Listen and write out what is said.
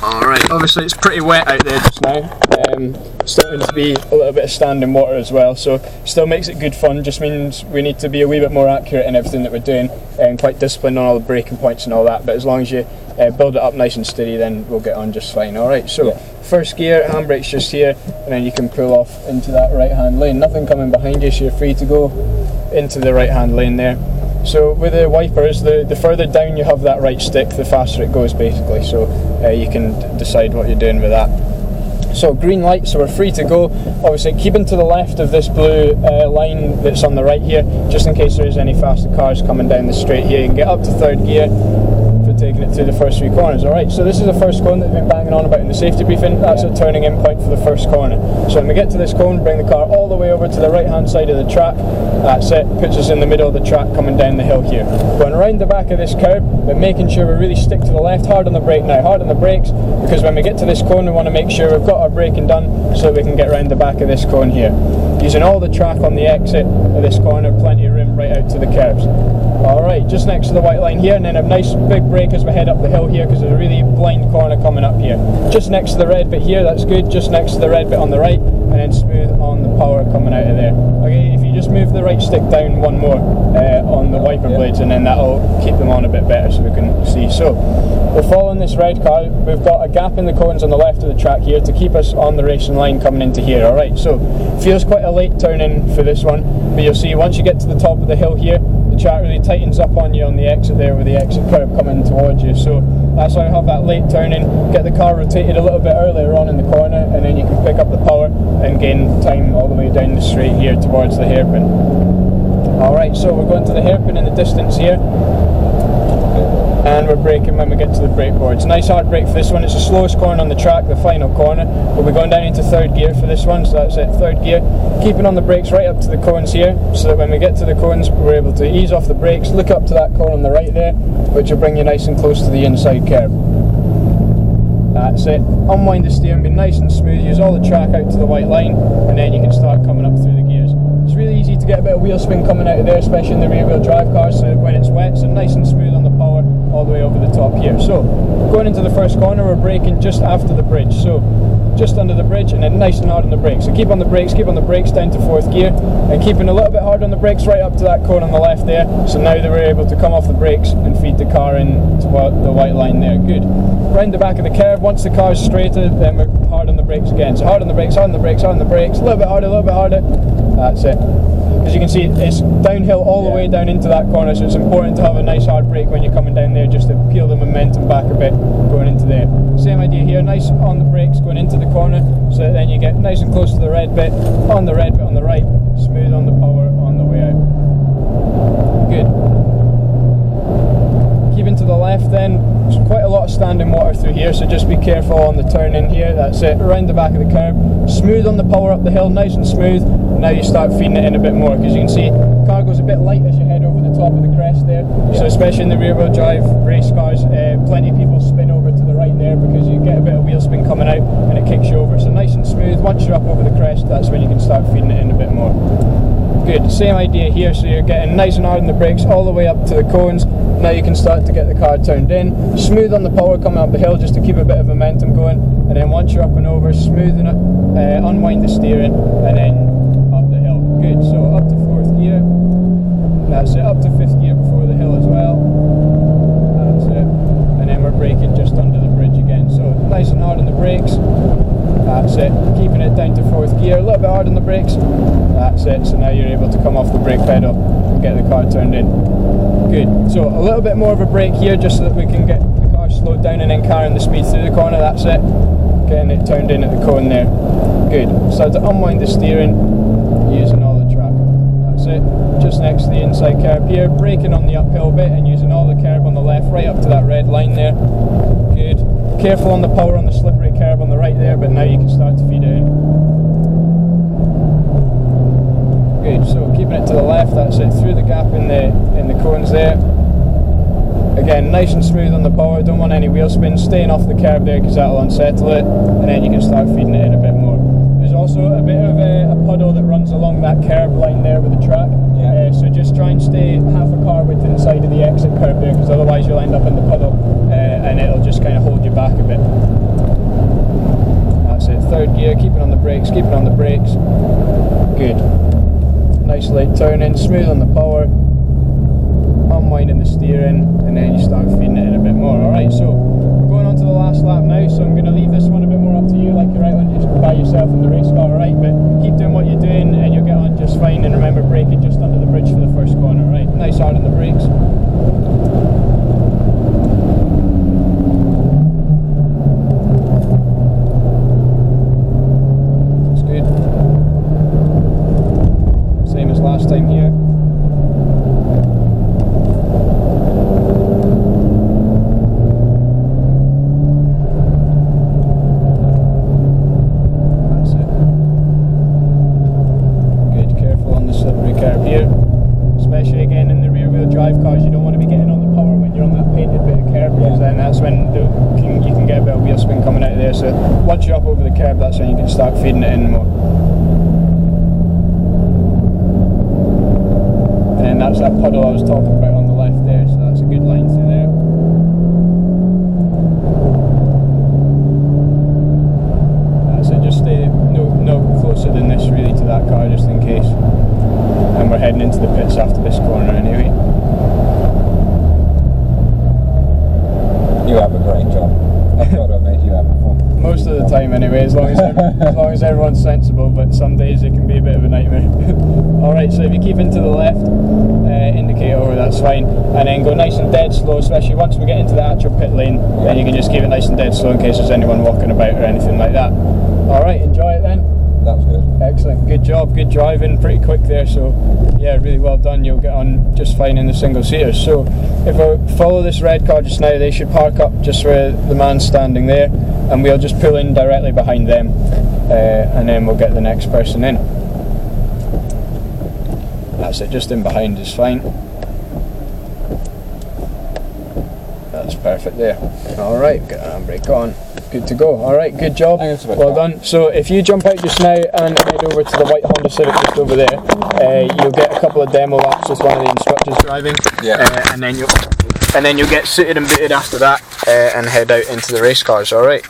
Alright, obviously it's pretty wet out there just now. Starting to be a little bit of standing water as well, so still makes it good fun, just means we need to be a wee bit more accurate in everything that we're doing and quite disciplined on all the braking points and all that, but as long as you build it up nice and steady, then we'll get on just fine. Alright, so first gear, handbrake's just here, and then you can pull off into that right hand lane. Nothing coming behind you, so you're free to go into the right hand lane there. So with the wipers, the further down you have that right stick, the faster it goes basically, so you can decide what you're doing with that. So green light, so we're free to go. Obviously keeping to the left of this blue line that's on the right here, just in case there's any faster cars coming down the straight here. You can get up to third gear for taking it through the first three corners. Alright, so this is the first cone that we've been banging on about in the safety briefing. That's a turning in point for the first corner. So when we get to this cone, bring the car all the way over to the right hand side of the track. That's it, puts us in the middle of the track coming down the hill here. Going around the back of this curb, but making sure we really stick to the left, hard on the brake now, hard on the brakes, because when we get to this cone we want to make sure we've got our braking done so that we can get around the back of this cone here. Using all the track on the exit of this corner, plenty of room right out to the curbs. Alright, just next to the white line here, and then a nice big brake as we head up the hill here, because there's a really blind corner coming up here. Just next to the red bit here, that's good, just next to the red bit on the right, and then smooth on the power coming out of there. Okay, if you just move the right stick down one more on the wiper blades, and then that'll keep them on a bit better so we can see. So, we're following this red car, we've got a gap in the cones on the left of the track here to keep us on the racing line coming into here. Alright, so feels quite a late turn in for this one, but you'll see once you get to the top of the hill here, the track really tightens up on you on the exit there with the exit curb coming towards you. So that's why I have that late turn in, get the car rotated a little bit earlier on in the corner, and then you can pick up the power and gain time all the way down the straight here towards the hairpin. Alright, so we're going to the hairpin in the distance here, and we're braking when we get to the brake boards. Nice hard brake for this one. It's the slowest corner on the track, the final corner. We'll be going down into third gear for this one, so that's it, third gear. Keeping on the brakes right up to the cones here, so that when we get to the cones we're able to ease off the brakes, look up to that cone on the right there, which will bring you nice and close to the inside curb. That's it. Unwind the steering, be nice and smooth, use all the track out to the white line, and then you can start coming up through the gears. It's really easy to get a bit of wheel spin coming out of there, especially in the rear wheel drive cars, so when it's wet, so nice and smooth on the power all the way over the top here. So going into the first corner, we're braking just after the bridge, so just under the bridge, and then nice and hard on the brakes. So keep on the brakes down to fourth gear, and keeping a little bit hard on the brakes right up to that cone on the left there, so now that we're able to come off the brakes and feed the car in to the white line there. Good. Round the back of the curve, once the car's straighter, then we're hard on the brakes again. So hard on the brakes, hard on the brakes, hard on the brakes, a little bit harder, that's it. As you can see, it's downhill all the way down into that corner, so it's important to have a nice hard brake when you're coming down there, just to peel the momentum back a bit going into there. Same idea here, nice on the brakes going into the corner, so that then you get nice and close to the red bit on the right, smooth on the power on the way out. Good. Keeping to the left then, there's quite a lot of standing water through here, so just be careful on the turn in here. That's it, around the back of the curb, smooth on the power up the hill, nice and smooth. Now you start feeding it in a bit more, because you can see the car goes a bit light as you head over the top of the crest there, so especially in the rear wheel drive race cars, plenty of people spin over to the right there because you get a bit of wheel spin coming out and it kicks you over. So nice and smooth, once you're up over the crest, that's when you can start feeding it in a bit more. Good, same idea here, so you're getting nice and hard on the brakes all the way up to the cones. Now you can start to get the car turned in, smooth on the power coming up the hill just to keep a bit of momentum going, and then once you're up and over, smoothing it, unwind the steering, and then up the hill. Good, so up to fourth gear, that's it, up to fifth gear before the hill as well, that's it, and then we're braking just under the bridge again, so nice and hard on the brakes, that's it, keeping it down to fourth gear, a little bit hard on the brakes, that's it, so now you're able to come off the brake pedal and get the car turned in. Good, so a little bit more of a brake here just so that we can get the car slowed down and then carrying the speed through the corner, that's it, getting it turned in at the cone there. Good, start to unwind the steering using all the track, that's it, just next to the inside curb here, braking on the uphill bit and using all the curb on the left right up to that red line there. Good, careful on the power on the slippery curb on the right there, but now you can start to feed it in. Good, so keeping it to the left, that's it, through the gap in the cones there. Again, nice and smooth on the power, don't want any wheel spin, staying off the curb there because that'll unsettle it, and then you can start feeding it in a bit more. There's also a bit of a puddle that runs along that curb line there with the track, so just try and stay half a car width inside of the exit curb there, because otherwise you'll end up in the puddle and it'll just kind of hold you back a bit. keeping on the brakes, keeping on the brakes. Good. Nice light turning, smooth on the power, unwinding the steering, and then you start feeding it in a bit more. Alright, so we're going on to the last lap now, so I'm going to leave this one a bit more up to you, like you're out on just by yourself in the race car, alright? But keep doing what you're doing and you'll get on just fine, and remember braking just under the bridge for the first corner, right? Nice hard on the brakes. Last time here. That's it. Good, careful on the slippery curb here. Especially again in the rear wheel drive cars, you don't want to be getting on the power when you're on that painted bit of curb, because then that's when you can get a bit of wheel spin coming out of there. So once you're up over the curb, that's when you can start feeding it in more. And that's that puddle I was talking about on the left there, so that's a good line through there. That's it, just stay no closer than this really to that car, just in case. And we're heading into the pits after this corner anyway. You have a great job. I've got to admit, you have a fun. Most of the time anyway, as long as everyone's sensible, but some days it can be a bit of a nightmare. Alright, so if you keep into the left, indicate over, that's fine, and then go nice and dead slow, especially once we get into the actual pit lane, then you can just keep it nice and dead slow in case there's anyone walking about or anything like that. Alright, enjoy it then. That was good. Excellent, good job, good driving, pretty quick there, so yeah, really well done. You'll get on just fine in the single seaters. So if I follow this red car just now, they should park up just where the man's standing there, and we'll just pull in directly behind them, and then we'll get the next person in. That's it, just in behind is fine. That's perfect there. Alright, get our handbrake on. Good to go. Alright, good job. Well done. So if you jump out just now and head over to the white Honda Civic just over there, you'll get a couple of demo laps with one of the instructors driving. Yeah. And then you'll get suited and booted after that, and head out into the race cars. Alright.